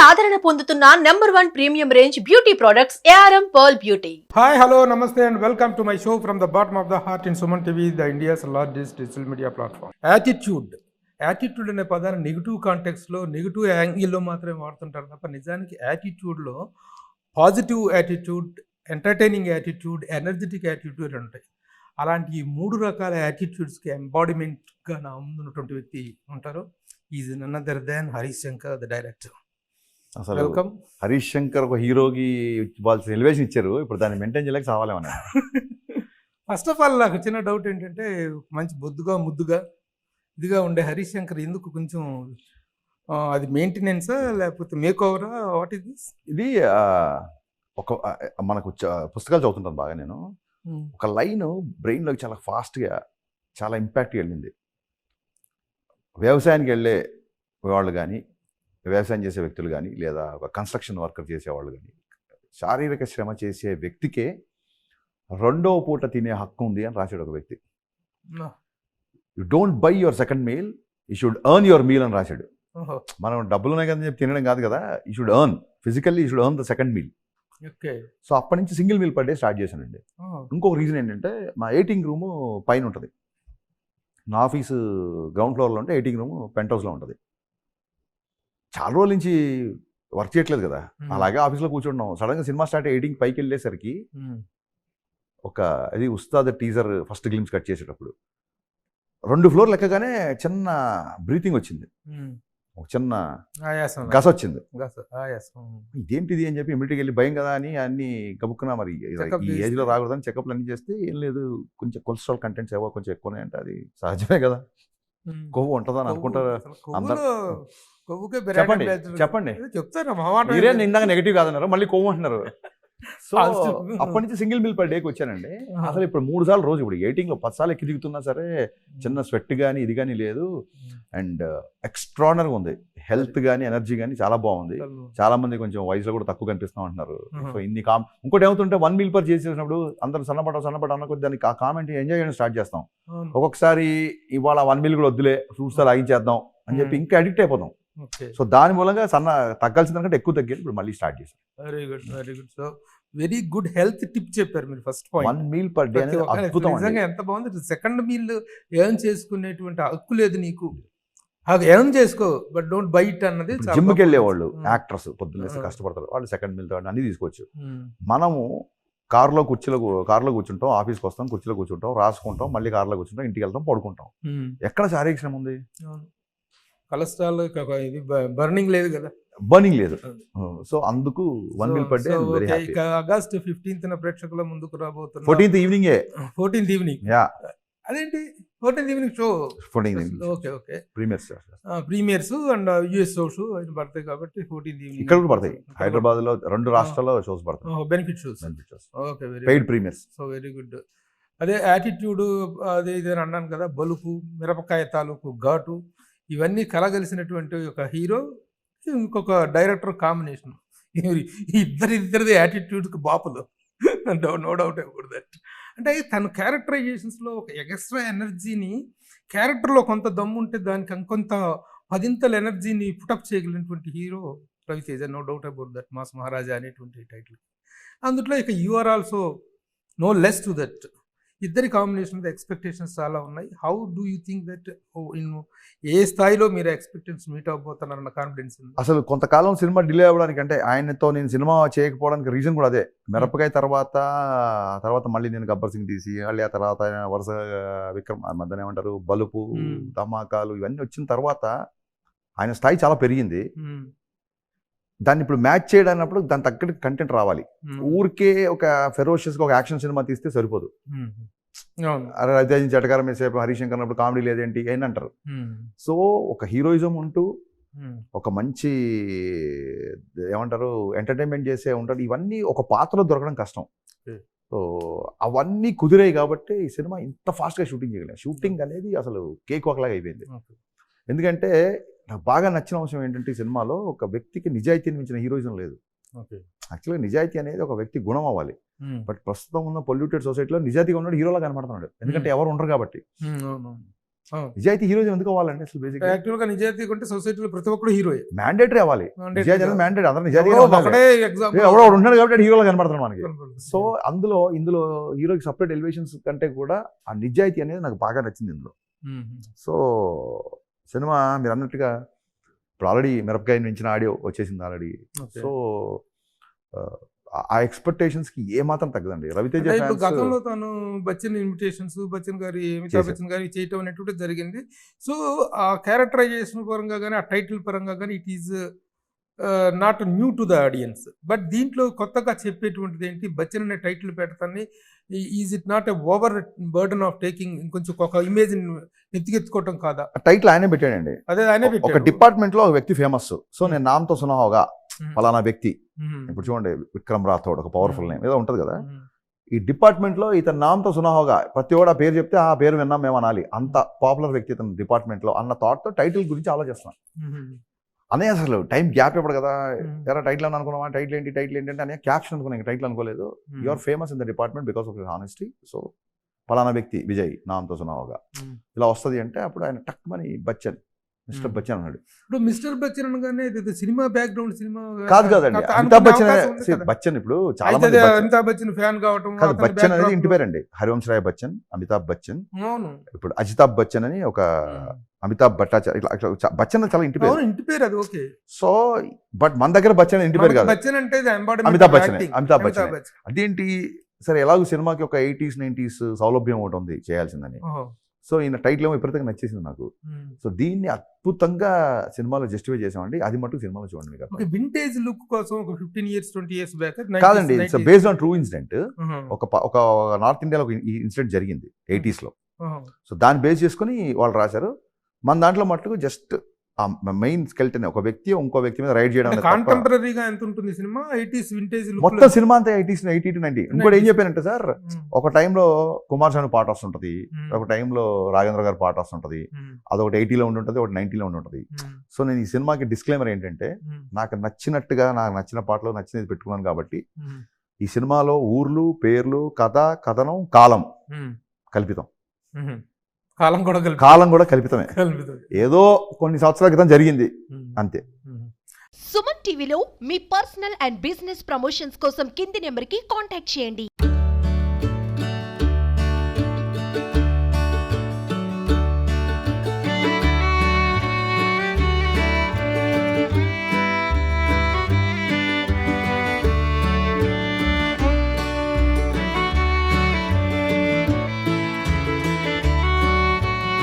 ఆదరణ పొందుతున్న #1 premium range beauty products ARM Pearl Beauty. Hi, hello, namaste and welcome to my show from the bottom of the heart in Suman TV, the India's largest digital media platform. Attitude అనే పదాన్ని negative కాంటెక్స్లో negative యాంగిల్లో మాత్రమే వాడుతుంటారు తప్ప నిజానికి యాటిట్యూడ్లో positive attitude, entertaining attitude, energetic attitude ఉంటాయి. అలాంటి ఈ 3 రకాల యాటిట్యూడ్స్కి ఎంబాడిమెంట్గా నా ముందున్నటువంటి వ్యక్తి ఉంటారు. Is none other than Harish Shankar, the director. అసలు వెల్కమ్. హరీష్ శంకర్ ఒక హీరోకి వాళ్ళ ఎలివేషన్ ఇచ్చారు, ఇప్పుడు దాన్ని మెయింటైన్ చేయలేక చావాలేమన్నా. ఫస్ట్ ఆఫ్ ఆల్ నాకు చిన్న డౌట్ ఏంటంటే, మంచి బొద్దుగా ముద్దుగా ఇదిగా ఉండే హరీష్ శంకర్ ఎందుకు కొంచెం అది మెయింటెనెన్సా లేకపోతే మేక్ ఓవరా, వాట్ ఈస్ దిస్? ఇది ఒక మనకు పుస్తకాలు చదువుతుంటాను బాగా నేను. ఒక లైన్ బ్రెయిన్లోకి చాలా ఫాస్ట్గా చాలా ఇంపాక్ట్గా వెళ్ళింది. వ్యవసాయానికి వెళ్ళే వాళ్ళు కానీ, వ్యవసాయం చేసే వ్యక్తులు కానీ, లేదా ఒక కన్స్ట్రక్షన్ వర్కర్ చేసేవాళ్ళు కానీ, శారీరక శ్రమ చేసే వ్యక్తికే 2వ పూట తినే హక్కు ఉంది అని రాశాడు ఒక వ్యక్తి. You don't by your second meal, you should earn your meal అని రాశాడు. మనం డబ్బులు ఉన్నాయి కదా చెప్పి తినడం కాదు కదా, you should earn physically, you should earn the second meal. Okay. So అప్పటి నుంచి single meal per day start చేశానండి. ఇంకొక రీజన్ ఏంటంటే, మా ఎయిటింగ్ రూము పైన ఉంటుంది. నా ఆఫీసు గ్రౌండ్ ఫ్లోర్లో ఉంటే ఎయిటింగ్ రూమ్ పెంట్ హౌస్లో ఉంటుంది. చాలా రోజుల నుంచి వర్క్ చేయట్లేదు కదా, అలాగే ఆఫీస్లో కూర్చుంటున్నాం. సడన్గా సినిమా స్టార్ట్ ఎయిటింగ్ పైకి వెళ్ళేసరికి ఒక అది Ustaad teaser first glimpse cut చేసేటప్పుడు 2 ఫ్లోర్లు ఎక్కగానే చిన్న బ్రీతింగ్ వచ్చింది, ఒక చిన్న గస వచ్చింది. ఇదేంటిది అని చెప్పి ఇమ్మీడియట్గా వెళ్ళి భయం కదా అని అన్ని కబుక్కున్నా. మరి ఈ ఏజ్లో రాకూడదని చెకప్లు అన్ని చేస్తే ఏం లేదు, కొంచెం కొలెస్ట్రాల్ కంటెంట్స్ ఏవో కొంచెం ఎక్కువనే అంటే అది సహజమే కదా, కొవ్వు ఉంటుందా అని అనుకుంటారు అందరూ. చెప్పండి చెప్పండి, మీరే ఇందాక నెగిటివ్ కాదన్నారు, మళ్ళీ కొవ్వు అంటున్నారు. సో అప్పటి నుంచి సింగిల్ మీల్ పర్ డేకి వచ్చానండి. అసలు ఇప్పుడు 3 సార్లు రోజు, ఇప్పుడు ఎయిటింగ్లో 10 సార్లు ఎక్కి దిగుతున్నా సరే చిన్న స్వెట్ కానీ ఇది కానీ లేదు. అండ్ ఎక్స్ట్రానర్గా ఉంది, హెల్త్ కానీ ఎనర్జీ కానీ చాలా బాగుంది. చాలా మంది కొంచెం వయసులో కూడా తక్కువ కనిపిస్తాం అంటున్నారు. సో ఇన్ని ఇంకోటి ఏమవుతుంటే 1 మీల్ పర్ చేసేసినప్పుడు అందరూ సన్నపడ అన్న కొద్ది దానికి ఆ కామెంట్ ఎంజాయ్ చేయడం స్టార్ట్ చేస్తాం. ఒక్కొక్కసారి ఇవాళ 1 మీల్ కూడా వద్దులే, ఫ్రూట్స్ లాగించేద్దాం అని చెప్పి ఇంకా అడిక్ట్ అయిపోతాం. సో దాని మూలంగా తగ్గాల్సిన దానికంటే ఎక్కువ తగ్గాలి. ఇప్పుడు మళ్ళీ స్టార్ట్ చేశాం. Very good, very good. So very good health tip చెప్పారు మీరు. First point 1 meal per day అనేది అద్భుతం. నిజంగా ఎంత బాగుంది. సెకండ్ మీల్ ఎర్న్ చేసుకునేటువంటి హక్కు లేదు నీకు, ఎర్న్ చేసుకో, బట్ డోంట్ బై ఇట్ అన్నది. జిమ్కి వెళ్ళేవాళ్ళు యాక్టర్స్ పొద్దున్నే కష్టపడతారు, వాళ్ళు సెకండ్ మీల్ తో అన్ని తీసుకోవచ్చు. మనము కార్లో కూర్చుంటాం, ఆఫీస్కి వస్తాం, కుర్చీలో కూర్చుంటాం, రాసుకుంటాం, మళ్ళీ కార్లో కూర్చుంటాం, ఇంటికి వెళ్తాం, పడుకుంటాం. ఎక్కడ శారీరక శ్రమ ఉంది? కొలెస్ట్రాల్ ఇది బర్నింగ్ లేదు కదా, బర్నింగ్ లేదు. సో అందుకు 1 meal per day very happy. August 15th ప్రేక్షకుల ముందుకు రాబోతున్నా. 14th evening. యా, అదేంటి 14th evening show? 14th evening. Okay okay. Premieres and US shows పడతాయి కాబట్టి 14th ఈవినింగ్ ఇక్కడ కూడా పడతాయి. హైదరాబాద్ లో 2 రాష్ట్రాల్లో షోస్ పడతాయి. Benefit shows. Okay, very paid premieres. So very good. అదే యాటిట్యూడ్, అదే ఇదే అన్నాను కదా, బలుపు, మిరపకాయ తాలూకు ఘాటు, ఇవన్నీ కలగలిసినటువంటి ఒక హీరో, ఇంకొక డైరెక్టర్ కాంబినేషన్. ఇద్దరిది యాటిట్యూడ్కి బాపులు, నో డౌట్ అబౌట్ దట్. అంటే తన క్యారెక్టరైజేషన్స్లో ఒక ఎక్స్ట్రా ఎనర్జీని, క్యారెక్టర్లో కొంత దమ్ము ఉంటే దానికి ఇంకొంత 10ంతల ఎనర్జీని పుటప్ చేయగలిగినటువంటి hero Ravi Teja, no doubt about that. Mass Maharaja అనేటువంటి టైటిల్. అందులో ఇక you are also no less to that. ఇద్దరి కాంబినేషన్ ఎక్స్పెక్టేషన్స్ చాలా ఉన్నాయి. How do you think that, ఏ స్థాయిలో మీరు ఎక్స్పెక్టేషన్స్ మీట్ అవ్వబోతున్నారన్న కాన్ఫిడెన్స్ ఉంది? అసలు కొంతకాలం సినిమా డిలే అవ్వడానికి, అంటే ఆయనతో నేను సినిమా చేయకపోవడానికి రీజన్ కూడా అదే. మిరపకాయ తర్వాత మళ్ళీ నేను గబ్బర్ సింగ్ తీసి, మళ్ళీ ఆ తర్వాత వరుస విక్రమ్ మధ్యన ఏమంటారు, బలుపు, ధమాకాలు ఇవన్నీ వచ్చిన తర్వాత ఆయన స్థాయి చాలా పెరిగింది. దాన్ని ఇప్పుడు మ్యాచ్ చేయడానికి దాని తగ్గట్టు కంటెంట్ రావాలి. ఊరికే ఒక ఫెరోషియస్గా ఒక యాక్షన్ సినిమా తీస్తే సరిపోదు. అరే రవితేజ చటకారం వేసేపు హరీష్ శంకర్ అన్నప్పుడు కామెడీ లేదేంటి అని అంటారు. సో ఒక హీరోయిజం ఉంటూ ఒక మంచి ఏమంటారు ఎంటర్టైన్మెంట్ చేసే ఉంటాడు. ఇవన్నీ ఒక పాత్రలో దొరకడం కష్టం. సో అవన్నీ కుదిరాయి కాబట్టి ఈ సినిమా ఇంత ఫాస్ట్గా షూటింగ్ చేయగలిగాం. షూటింగ్ అనేది అసలు కేక్ వాక్ లాగా అయిపోయింది. ఎందుకంటే నాకు బాగా నచ్చిన అంశం ఏంటంటే, ఈ సినిమాలో ఒక వ్యక్తికి నిజాయితీని మించిన హీరోయిజం లేదు. యాక్చువల్గా నిజాయితీ అనేది ఒక వ్యక్తి గుణం అవ్వాలి. బట్ ప్రస్తుతం ఉన్న పొల్యూటెడ్ సొసైటీలో నిజాయితీగా ఉన్నాడు హీరోలా కనబడుతున్నాడు, ఎందుకంటే ఎవరు ఉండరు కాబట్టి. నిజాయితీ హీరోయిజం ఎందుకు అవ్వాలండి అసలు బేసిక్ యాక్చువల్ గా నిజాయితీ ఉంటే సొసైటీలో ప్రతి ఒక్కరు హీరోయే. మ్యాండేటరీ అవ్వాలి. నిజాయితీ అనేది మ్యాండేటరీ. అందరూ నిజాయితీగా ఒకడే ఎగ్జాంపుల్ ఎవడో ఉన్నాడు కాబట్టి హీరోలో కనపడుతున్నాడు మనకి. సో ఇందులో హీరోకి సపరేట్ ఎలివేషన్స్ కంటే కూడా ఆ నిజాయితీ అనేది నాకు బాగా నచ్చింది ఇందులో. సో సినిమా మీరు అన్నట్టుగా ఇప్పుడు ఆల్రెడీ మిరపకాయ మించిన ఆడియో వచ్చేసింది ఆల్రెడీ. సో ఆ ఎక్స్పెక్టేషన్స్కి ఏమాత్రం తగ్గదండి. రవితేజ ఇప్పుడు గతంలో తను బచ్చన్ ఇన్విటేషన్స్ బచ్చన్ గారి అమితాబ్ బచ్చన్ గారి చేయటం అనేటువంటి జరిగింది. సో ఆ క్యారెక్టరైజేషన్ పరంగా కానీ ఆ టైటిల్ పరంగా కానీ it is not new to the audience. But దీంట్లో కొత్తగా చెప్పేటువంటిది ఏంటి, బచ్చన్ అనే టైటిల్ పెడతాన్ని is it not a over burden of taking, ఇంకొంచెం ఒక ఇమేజ్ ఎత్తికెత్తుకోవటం కాదా? టైటిల్ ఆయనే పెట్టాడండి. అదే ఆయనే ఒక పెట్టాడు. డిపార్ట్మెంట్ లో ఒక వ్యక్తి ఫేమస్. సో నేను నామ్తో సునాహోగా ఫలానా వ్యక్తి, ఇప్పుడు చూడండి విక్రమ్ రాథోడ్ ఒక పవర్ఫుల్ నేమ్ ఏదో ఉంటుంది కదా, ఈ డిపార్ట్మెంట్ లో ఇతను నామ్తో సునాహోగా ప్రతి ఒక్కడు ఆ పేరు చెప్తే ఆ పేరు విన్నాం మేము అనాలి, అంత పాపులర్ వ్యక్తి ఇతను డిపార్ట్మెంట్ లో అన్న థాట్ తో టైటిల్ గురించి ఆలోచిస్తున్నాను. అనే అసలు టైం గ్యాప్ ఇవ్వడు కదా, ఎరా టైటిల్ అని అనుకున్నావా, టైటిల్ ఏంటి అంటే అనే క్యాప్షన్ అనుకున్నాను, టైటిల్ అనుకోలేదు. You are famous in the department because of your honesty. So ఫలానా వ్యక్తి విజయ్ నామ్తో సునాహోగా ఇలా వస్తుంది అంటే అప్పుడు ఆయన టక్ మని బచ్చన్ మిస్టర్ బచ్చన్ అన్నాడు. ఇప్పుడు మిస్టర్ బచ్చన్ అనగానే సినిమా బ్యాక్గ్రౌండ్ సినిమా కాదండి. అమితాబ్ బచ్చన్ ఇప్పుడు చాలా మంది అమితాబ్ బచ్చన్ ఫ్యాన్ కావటం. బచ్చన్ అనేది ఇంటి పేరండి. హరివంశ్ రాయ్ బచ్చన్, అమితాబ్ బచ్చన్, ఇప్పుడు అజితాబ్ బచ్చన్ అని ఒక అమితాబ్ భట్టాచార్య, ఇట్లా బచ్చన్ చాలా ఇంటి పేరు. ఇంటి పేరు అది ఓకే. సో బట్ మన దగ్గర బచ్చన్ ఇంటి పేరు కాదు, బచ్చన్ అంటే అమితాబ్ బచ్చన్. అదేంటి సరే ఎలాగో సినిమాకి ఒక 80s 90s సౌలభ్యం ఒకటి ఉంది చేయాల్సిందని. సో ఈయన టైటిల్ ఏమో విపరీతంగా నచ్చేసింది నాకు. సో దీన్ని అద్భుతంగా సినిమాలో జస్టిఫై చేసామండి. అది మటుకు సినిమాలో చూడండి మీకు. వింటేజ్ లుక్ కోసం ఒక 15 years 20 years బ్యాక్ కాదండి, it's based on true incident. ఒక నార్త్ ఇండియాలో ఈ ఇన్సిడెంట్ జరిగింది 80s లో. సో దాన్ని బేస్ చేసుకుని వాళ్ళు రాశారు. మన దాంట్లో మటుకు జస్ట్ మెయిన్ స్కెల్టన్ ఒక వ్యక్తి ఇంకో వ్యక్తి మీద రైడ్ చేయడం. కాంటెంపరరీగా ఎంత ఉంటుంది సినిమా? 80s వింటేజ్ మొత్తం సినిమా అంతా 80s 80 to 90. ఇంకోటి ఏం చెప్పానంటే సార్, ఒక టైంలో కుమార్ స్వామి పాట వస్తుంటది, ఒక టైంలో రాఘేంద్ర గారి పాట వస్తుంటది. అదొకటి 80లో ఉండి ఉంటుంది, ఒకటి 90లో ఉండి ఉంటుంది. సో నేను ఈ సినిమాకి డిస్క్లైమర్ ఏంటంటే, నాకు నచ్చినట్టుగా నాకు నచ్చిన పాటలో నచ్చినది పెట్టుకున్నాను కాబట్టి ఈ సినిమాలో ఊర్లు, పేర్లు, కథ, కథనం, కాలం కల్పితం. కాలం కూడా కల్పితమే. ఏదో కొన్ని సంవత్సరాల క్రితం జరిగింది అంతే. సుమన్ టీవీలో మీ పర్సనల్ అండ్ బిజినెస్ ప్రమోషన్స్ కోసం కింది నెంబర్కి కాంటాక్ట్ చేయండి.